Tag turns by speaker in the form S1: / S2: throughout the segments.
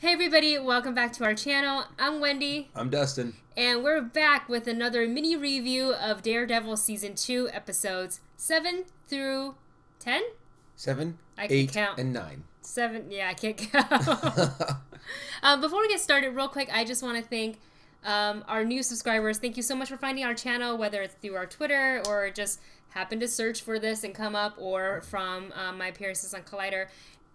S1: Hey everybody, welcome back to our channel. I'm Wendy.
S2: I'm Dustin.
S1: And we're back with another mini review of Daredevil Season 2 episodes 7 through 10?
S2: 7,
S1: I can
S2: 8,
S1: count.
S2: and 9.
S1: 7, yeah, I can't count. Before we get started, real quick, I just want to thank our new subscribers. Thank you so much for finding our channel, whether it's through our Twitter or just happen to search for this and come up, or from my appearances on Collider.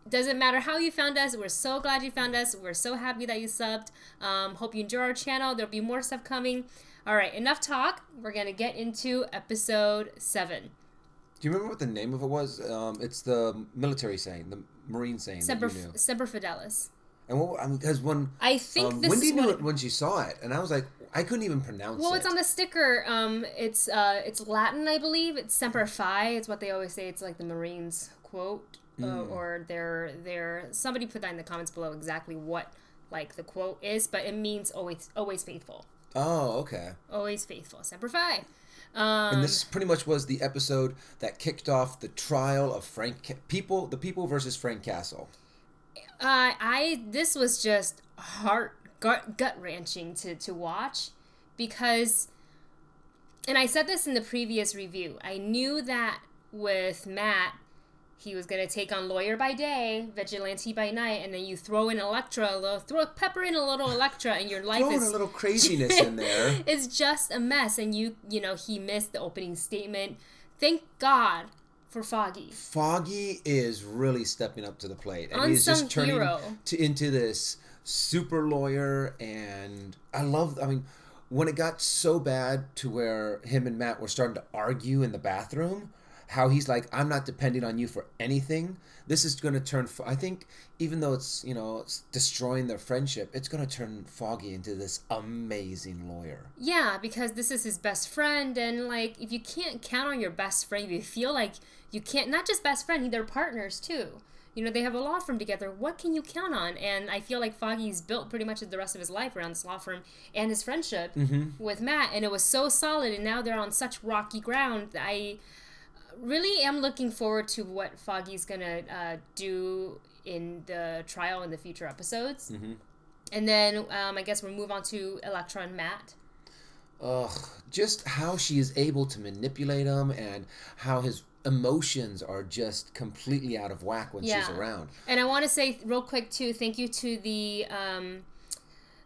S1: Doesn't matter how you found us. We're so glad you found us. We're so happy that you subbed. Hope you enjoy our channel. There'll be more stuff coming. All right, enough talk. We're going to get into episode 7.
S2: Do you remember what the name of it was? It's the military saying, the Marine saying
S1: Semper
S2: that you knew.
S1: Fidelis.
S2: And what, I mean, because when
S1: I think this
S2: Wendy
S1: is
S2: knew
S1: what
S2: it when she saw it, and I was like, I couldn't even pronounce it.
S1: Well, it's on the sticker. It's Latin, I believe. It's Semper Fi. It's what they always say. It's like the Marines quote. Or their somebody put that in the comments below exactly what like the quote is, but it means always faithful.
S2: Oh, okay.
S1: Always faithful. Semper Fi.
S2: And this pretty much was the episode that kicked off the trial of the people versus Frank Castle.
S1: This was just gut wrenching to watch, because, and I said this in the previous review, I knew that with Matt, he was going to take on Lawyer by day, Vigilante by night, and then you throw in pepper in a little Elektra, and your life
S2: Throwing a little craziness in there.
S1: It's just a mess, and you know, he missed the opening statement. Thank God for Foggy.
S2: Foggy is really stepping up to the plate, and
S1: Unsung
S2: he's just turning
S1: hero.
S2: into this super lawyer. And I mean, when it got so bad to where him and Matt were starting to argue in the bathroom, how he's like, I'm not depending on you for anything. This is going to turn, I think, even though it's, you know, it's destroying their friendship, it's going to turn Foggy into this amazing lawyer.
S1: Yeah, because this is his best friend, and like, if you can't count on your best friend, if you feel like you can't, not just best friend, they're partners too. You know, they have a law firm together. What can you count on? And I feel like Foggy's built pretty much the rest of his life around this law firm and his friendship with Matt, and it was so solid, and now they're on such rocky ground. I really am looking forward to what Foggy's gonna do in the trial in the future episodes. And then I guess we'll move on to Elektra and Matt.
S2: Just how she is able to manipulate him, and how his emotions are just completely out of whack when she's around.
S1: And I want to say real quick too, thank you to the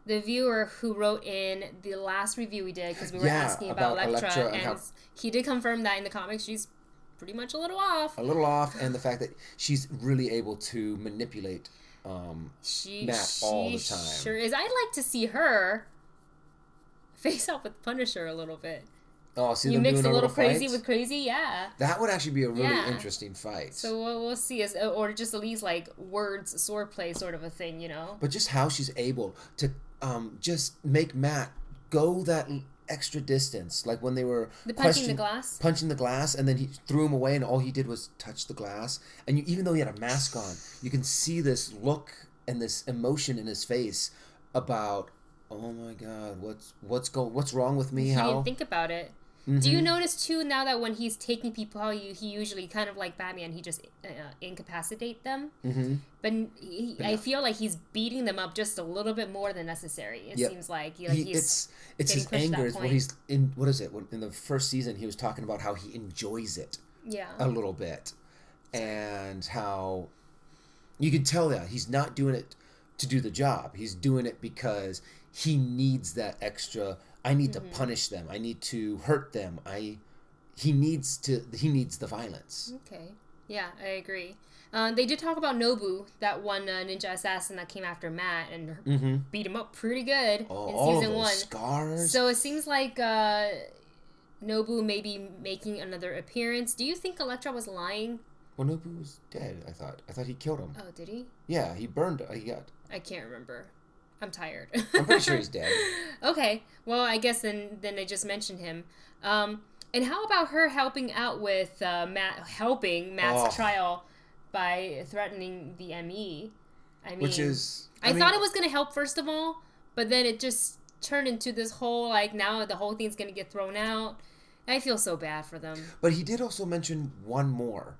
S1: viewer who wrote in the last review we did, because we were asking about Elektra, and he did confirm that in the comics she's pretty much a little off.
S2: And the fact that she's really able to manipulate Matt all the time.
S1: Sure is. I'd like to see her face off with Punisher a little bit.
S2: Oh, see,
S1: you
S2: them
S1: mix
S2: doing
S1: a little crazy
S2: fights?
S1: with crazy, yeah.
S2: That would actually be a really interesting fight.
S1: So we'll see, or just at least like words, swordplay sort of a thing, you know.
S2: But just how she's able to just make Matt go that extra distance, like when they were
S1: punching the glass,
S2: and then he threw him away, and all he did was touch the glass. And even though he had a mask on, you can see this look and this emotion in his face about, oh my God, what's wrong with me?
S1: He didn't think about it. Do you notice too now that when he's taking people out, he usually, kind of like Batman, he just incapacitate them. But I feel like he's beating them up just a little bit more than necessary. It seems like he's
S2: it's his anger. It's what he's in. What is it? In the first season, he was talking about how he enjoys it. A little bit, and how you can tell that he's not doing it to do the job. He's doing it because he needs that extra. I need to punish them. I need to hurt them. He needs the violence.
S1: Okay. Yeah, I agree. They did talk about Nobu, that one ninja assassin that came after Matt and beat him up pretty good in season 1.
S2: Scars.
S1: So it seems like Nobu may be making another appearance. Do you think Elektra was lying?
S2: Well, Nobu was dead, I thought. I thought he killed him.
S1: Oh, did he?
S2: Yeah, he burned.
S1: I can't remember. I'm tired.
S2: I'm pretty sure he's dead.
S1: Okay. Well, I guess then I just mentioned him. And how about her helping out with Matt's trial by threatening the ME? I mean, I thought it was going to help first of all, but then it just turned into this whole, like, now the whole thing's going to get thrown out. I feel so bad for them.
S2: But he did also mention one more,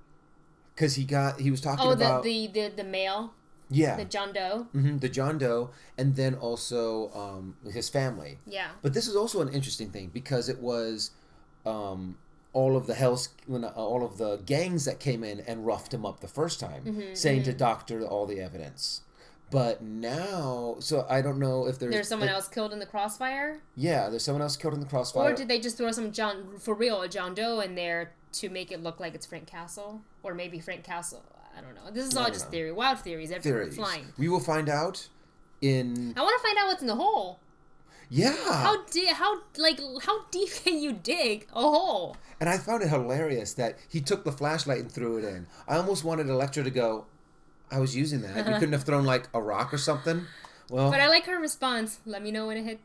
S2: because he was talking about
S1: the mail.
S2: Yeah.
S1: The John Doe.
S2: The John Doe, and then also his family.
S1: Yeah.
S2: But this is also an interesting thing because it was all of the gangs that came in and roughed him up the first time, saying to doctor all the evidence. But now, so I don't know if there's
S1: someone else killed in the crossfire.
S2: Yeah, there's someone else killed in the crossfire.
S1: Or did they just throw some a John Doe in there to make it look like it's Frank Castle, or maybe Frank Castle? I don't know. This is all just theory, wild theories everywhere flying.
S2: We will find out in.
S1: I want to find out what's in the hole.
S2: Yeah.
S1: How deep can you dig a hole?
S2: And I found it hilarious that he took the flashlight and threw it in. I almost wanted Elektra to go, I was using that. You couldn't have thrown like a rock or something. Well,
S1: but I like her response. Let me know when it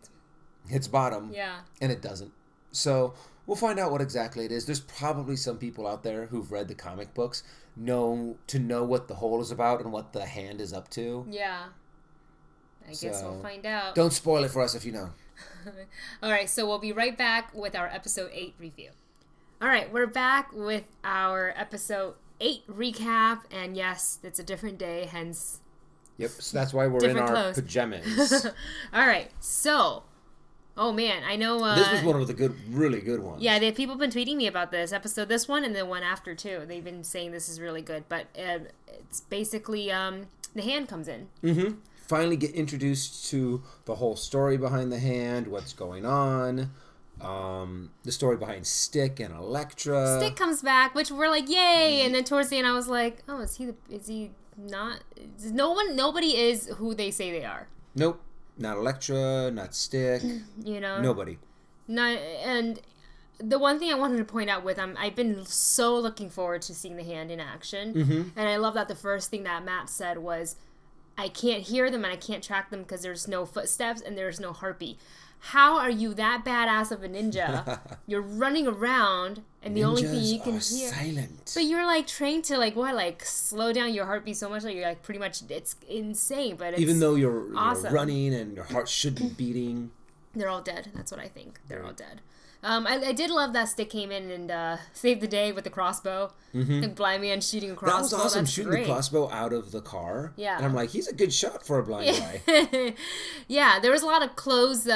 S2: hits bottom.
S1: Yeah.
S2: And it doesn't. So we'll find out what exactly it is. There's probably some people out there who've read the comic books know what the hole is about and what the hand is up to.
S1: Yeah. I guess we'll find out.
S2: Don't spoil it for us if you know.
S1: All right, so we'll be right back with our episode 8 review. All right, we're back with our episode 8 recap, and yes, it's a different day, hence...
S2: Yep, so that's why we're in our pajamas.
S1: All right, so... Oh, man, I know...
S2: this was one of the really good ones.
S1: Yeah, people have been tweeting me about this episode, this one, and the one after, too. They've been saying this is really good, but it's basically... the hand comes in.
S2: Mm-hmm. Finally get introduced to the whole story behind the hand, what's going on, the story behind Stick and Elektra.
S1: Stick comes back, which we're like, yay! And then towards the end, I was like, oh, is he not? Nobody is who they say they are.
S2: Nope, not Elektra, not Stick.
S1: You know,
S2: nobody.
S1: Not and. The one thing I wanted to point out with I've been so looking forward to seeing the hand in action, and I love that the first thing that Matt said was, I can't hear them and I can't track them because there's no footsteps and there's no heartbeat. How are you that badass of a ninja? You're running around and the
S2: Ninjas
S1: only thing you can hear...
S2: silent.
S1: But you're like trained to slow down your heartbeat so much that you're like pretty much... It's insane, but it's
S2: even though you're running and your heart should be beating.
S1: They're all dead. That's what I think. They're all dead. I did love that Stick came in and saved the day with the crossbow. And blind man shooting a crossbow.
S2: That was awesome,
S1: That's
S2: shooting
S1: great.
S2: the crossbow out of the car.
S1: Yeah.
S2: And I'm like, he's a good shot for a blind guy.
S1: Yeah, there was a lot of close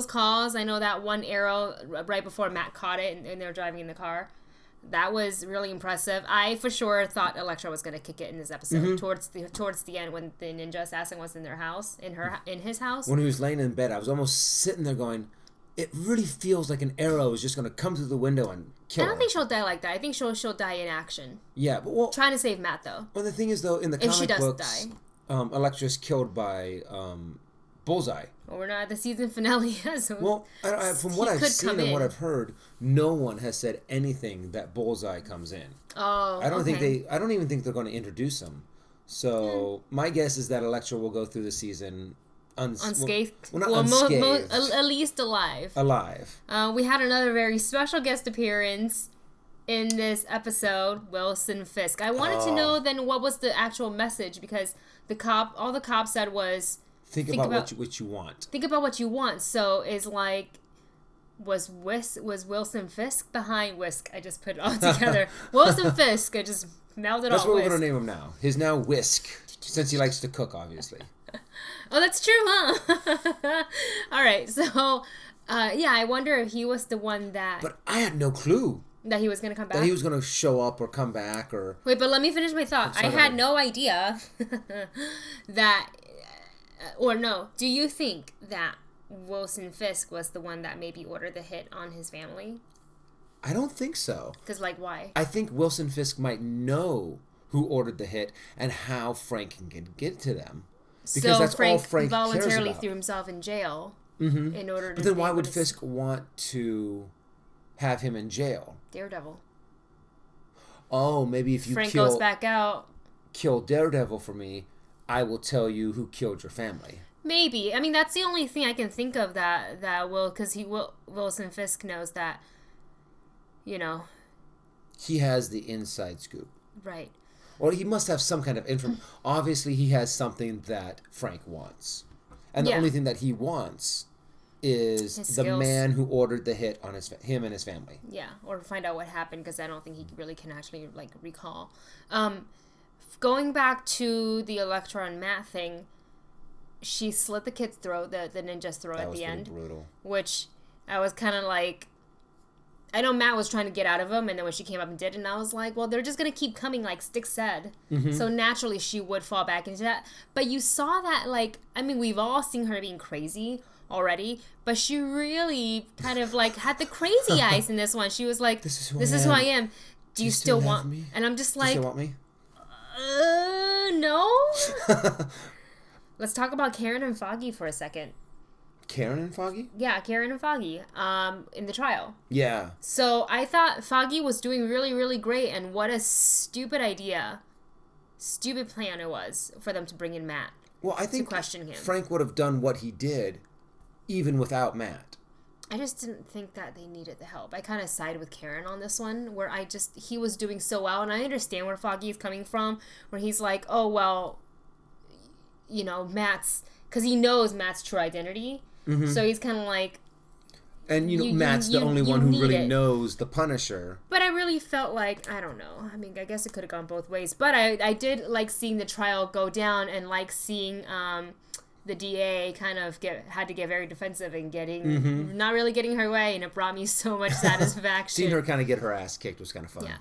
S1: calls. I know that one arrow right before Matt caught it and they were driving in the car. That was really impressive. I for sure thought Elektra was going to kick it in this episode towards the end when the ninja assassin was in their house, in his house.
S2: When he was laying in bed, I was almost sitting there going, it really feels like an arrow is just going to come through the window and kill her.
S1: I don't think she'll die like that. I think she'll die in action.
S2: Yeah, but
S1: trying to save Matt though.
S2: Well, the thing is though, in the comic books, Elektra's killed by Bullseye.
S1: Well, we're not at the season finale yet. So
S2: well, from what I've seen and what I've heard, no one has said anything that Bullseye comes in.
S1: Oh,
S2: I don't even think they're going to introduce him. So my guess is that Elektra will go through the season
S1: unscathed.
S2: Well, not unscathed.
S1: At least alive.
S2: Alive.
S1: We had another very special guest appearance in this episode, Wilson Fisk. I wanted to know then what was the actual message, because all the cop said was
S2: think about what you want.
S1: Think about what you want. So is like was Wilson Fisk behind Whisk? I just put it all together. Wilson Fisk. I just melded all.
S2: That's what we're gonna name him now. He's now Whisk, since he likes to cook, obviously.
S1: Oh, that's true, huh? All right, so yeah, I wonder if he was the one that.
S2: But I had no clue
S1: that he was gonna come back.
S2: That he was gonna show up or come back or.
S1: Wait, but let me finish my thought. I had no idea that, or no. Do you think that Wilson Fisk was the one that maybe ordered the hit on his family?
S2: I don't think so.
S1: Because, like, why?
S2: I think Wilson Fisk might know who ordered the hit and how Frank can get to them. Because that's all Frank
S1: voluntarily
S2: cares
S1: threw himself in jail in order to...
S2: But then why would Fisk want to have him in jail?
S1: Daredevil.
S2: Oh, maybe if you
S1: Frank goes back out.
S2: Kill Daredevil for me, I will tell you who killed your family.
S1: Maybe. I mean, that's the only thing I can think of that will... Because Wilson Fisk knows that, you know...
S2: He has the inside scoop.
S1: Right.
S2: Or he must have some kind of information. Obviously, he has something that Frank wants. And the only thing that he wants is the man who ordered the hit on him and his family.
S1: Yeah, or find out what happened, because I don't think he really can actually, like, recall. Going back to the Elektra and Matt thing, she slit the kid's throat, the ninja's throat at the end. That was brutal. Which I was kind of like, I know Matt was trying to get out of him, and then when she came up and did it, and I was like, well, they're just going to keep coming, like Stick said. Mm-hmm. So naturally, she would fall back into that. But you saw that, like, I mean, we've all seen her being crazy already, but she really kind of, like, had the crazy eyes in this one. She was like, this is who I am. Do you still want me? And I'm just like, do you still want me? No. Let's talk about Karen and Foggy for a second.
S2: Karen and Foggy?
S1: Yeah, Karen and Foggy. In the trial.
S2: Yeah.
S1: So I thought Foggy was doing really, really great, and what a stupid plan it was for them to bring in Matt.
S2: Well, I think
S1: to question him.
S2: Frank would have done what he did, even without Matt.
S1: I just didn't think that they needed the help. I kind of sided with Karen on this one, where he was doing so well, and I understand where Foggy is coming from, where he's like, oh, well, you know, Matt's, because he knows Matt's true identity, mm-hmm. So he's kind of like...
S2: And, you know, Matt's the only one who really knows the Punisher.
S1: But I really felt like, I don't know, I mean, I guess it could have gone both ways, but I did like seeing the trial go down, and like seeing... the DA kind of had to get very defensive and not really getting her way, and it brought me so much satisfaction.
S2: Seeing her kind of get her ass kicked was kind of fun.
S1: Yeah.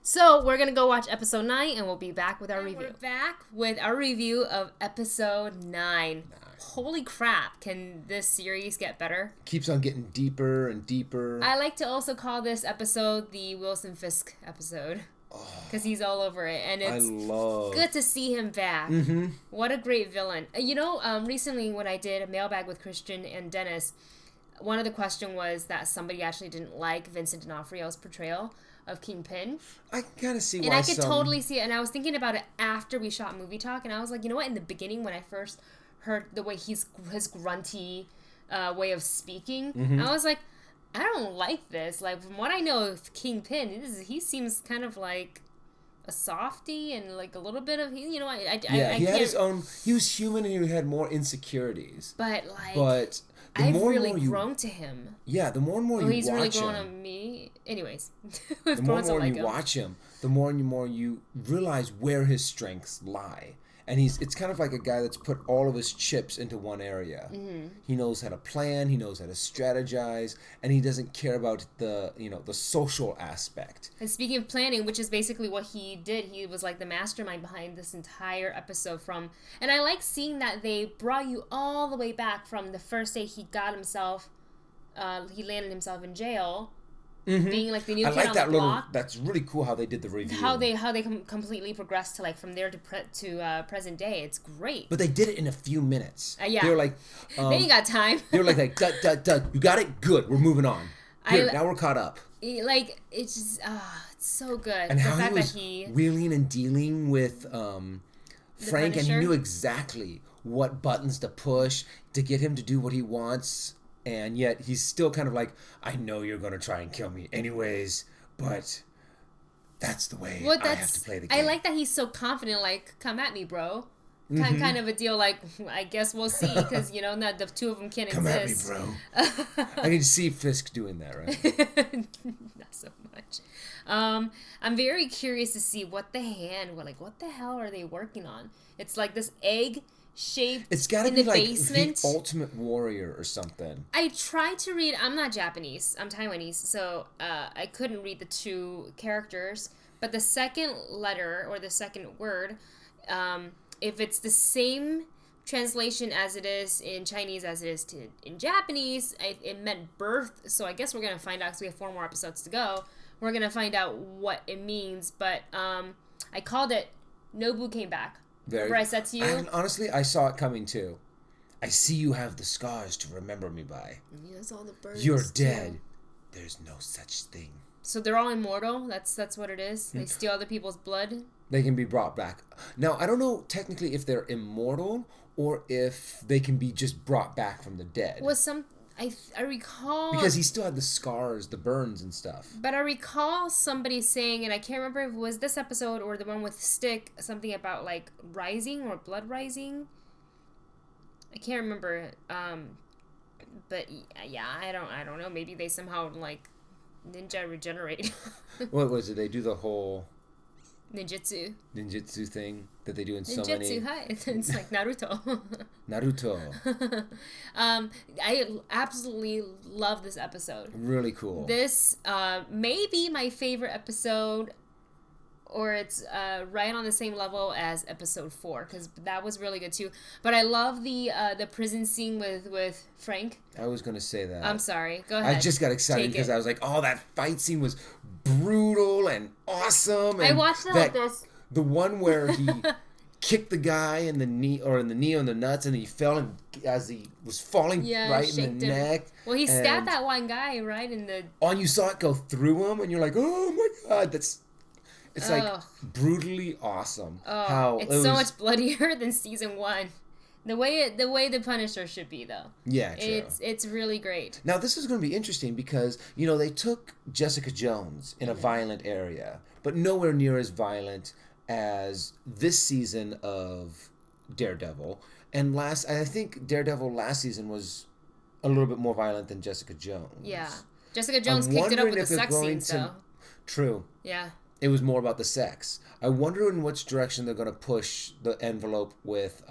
S1: So we're going to go watch episode 9, and we'll be back with our review. We're back with our review of episode 9. Holy crap, can this series get better?
S2: Keeps on getting deeper and deeper.
S1: I like to also call this episode the Wilson Fisk episode. Because he's all over it, and it's good to see him back. Mm-hmm. What a great villain. You know, recently when I did a mailbag with Christian and Dennis, one of the questions was that somebody actually didn't like Vincent D'Onofrio's portrayal of Kingpin.
S2: I kind of see why.
S1: And I could totally see it, and I was thinking about it after we shot Movie Talk, and I was like, you know what, in the beginning when I first heard the way his grunty way of speaking, mm-hmm. I was like, I don't like this. Like, from what I know of Kingpin, he seems kind of like a softie and like a little bit of, you know, I
S2: he had his own, he was human and he had more insecurities.
S1: But I've really grown to him.
S2: Yeah, the more and more you watch him. He's really grown
S1: on me. Anyways.
S2: The more and more you watch him, the more and more you realize where his strengths lie. And it's kind of like a guy that's put all of his chips into one area. Mm-hmm. He knows how to plan, he knows how to strategize, and he doesn't care about the social aspect.
S1: And speaking of planning, which is basically what he did, he was like the mastermind behind this entire episode and I like seeing that they brought you all the way back from the first day he got himself, he landed himself in jail. Mm-hmm. Being like the new kid on the block.
S2: That's really cool how they did the review.
S1: How they completely progressed to like from there to present day. It's great.
S2: But they did it in a few minutes.
S1: Yeah.
S2: They were like,
S1: they ain't got time.
S2: They were like, dud, you got it? Good. We're moving on. Now we're caught up.
S1: Like, it's just, it's so good.
S2: And how he was wheeling and dealing with Frank, and he knew exactly what buttons to push to get him to do what he wants. And yet he's still kind of like, I know you're going to try and kill me anyways, but that's the way I have to play the game.
S1: I like that he's so confident, like, come at me, bro. Mm-hmm. Kind of a deal, like, I guess we'll see, because, you know, the two of them can't exist.
S2: Come at me, bro. I can see Fisk doing that, right?
S1: Not so much. I'm very curious to see what the hell are they working on? It's like this egg shaped.
S2: It's got to be like basement. The Ultimate Warrior or something.
S1: I tried to read. I'm not Japanese. I'm Taiwanese, so I couldn't read the two characters. But the second letter or the second word, if it's the same translation as it is in Chinese as it is in Japanese, it meant birth. So I guess we're gonna find out because we have 4 more episodes to go. We're gonna find out what it means. But I called it. Nobu came back. Remember I said to you?
S2: And honestly, I saw it coming too. I see you have the scars to remember me by.
S1: Yes, all the birds.
S2: You're dead. There's no such thing.
S1: So they're all immortal? That's what it is? They steal other people's blood?
S2: They can be brought back. Now, I don't know technically if they're immortal or if they can be just brought back from the dead.
S1: I recall...
S2: Because he still had the scars, the burns and stuff.
S1: But I recall somebody saying, and I can't remember if it was this episode or the one with Stick, something about, like, rising or blood rising. I can't remember. But, yeah, I don't know. Maybe they somehow, like, ninja regenerate.
S2: What was it? They do the whole... ninjutsu thing that they do in so many.
S1: Ninjutsu, hi. It's like Naruto.
S2: Naruto.
S1: I absolutely love this episode.
S2: Really cool.
S1: This may be my favorite episode, or it's right on the same level as episode 4, because that was really good too. But I love the prison scene with Frank.
S2: I was going to say that.
S1: I'm sorry. Go ahead.
S2: I just got excited because I was like, oh, that fight scene was brutal and awesome. And
S1: I watched it like this.
S2: The one where he kicked the guy in the knee or in the nuts, and he fell, and as he was falling right in the neck.
S1: Well, he stabbed that one guy right in the.
S2: Oh, and you saw it go through him, and you're like, oh my god, it's like brutally awesome.
S1: Oh, it's so much bloodier than season 1. The way the Punisher should be, though.
S2: Yeah, true.
S1: It's really great.
S2: Now this is going to be interesting because they took Jessica Jones in a violent area, but nowhere near as violent as this season of Daredevil. And I think Daredevil last season was a little bit more violent than Jessica Jones.
S1: Yeah, Jessica Jones kicked it up with the sex scenes, though.
S2: True.
S1: Yeah.
S2: It was more about the sex. I wonder in which direction they're going to push the envelope with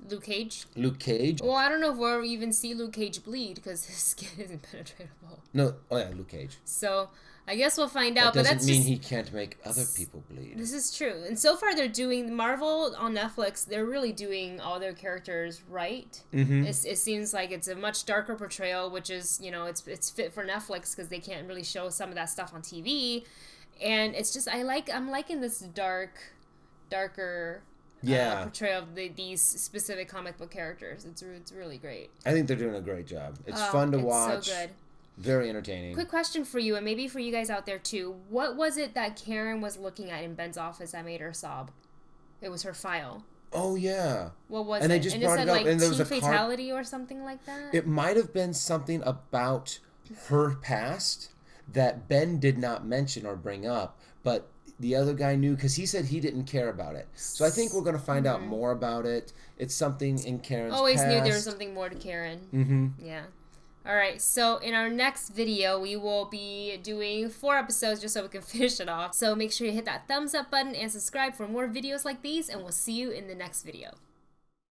S1: Luke Cage.
S2: Luke Cage.
S1: Well, I don't know if we'll even see Luke Cage bleed because his skin isn't penetratable.
S2: No. Oh yeah, Luke Cage.
S1: So I guess we'll find out.
S2: That
S1: but
S2: doesn't mean he can't make other people bleed.
S1: This is true, and so far they're doing Marvel on Netflix. They're really doing all their characters right. Mm-hmm. It seems like it's a much darker portrayal, which is it's fit for Netflix because they can't really show some of that stuff on TV. And it's just I'm liking this darker portrayal of these specific comic book characters. It's really great.
S2: I think they're doing a great job. It's fun to watch.
S1: It's so good.
S2: Very entertaining.
S1: Quick question for you, and maybe for you guys out there too. What was it that Karen was looking at in Ben's office that made her sob? It was her file.
S2: Oh yeah.
S1: What was
S2: and
S1: it?
S2: They just brought
S1: it said
S2: it up,
S1: like
S2: and there was
S1: teen
S2: a
S1: fatality or something like that.
S2: It might have been something about her past that Ben did not mention or bring up, but the other guy knew because he said he didn't care about it. So I think we're going to find out more about it. It's something in Karen's
S1: Always
S2: past.
S1: knew there was something more to Karen.
S2: Mm-hmm.
S1: Yeah. All right, so in our next video, we will be doing 4 episodes just so we can finish it off. So make sure you hit that thumbs up button and subscribe for more videos like these, and we'll see you in the next video.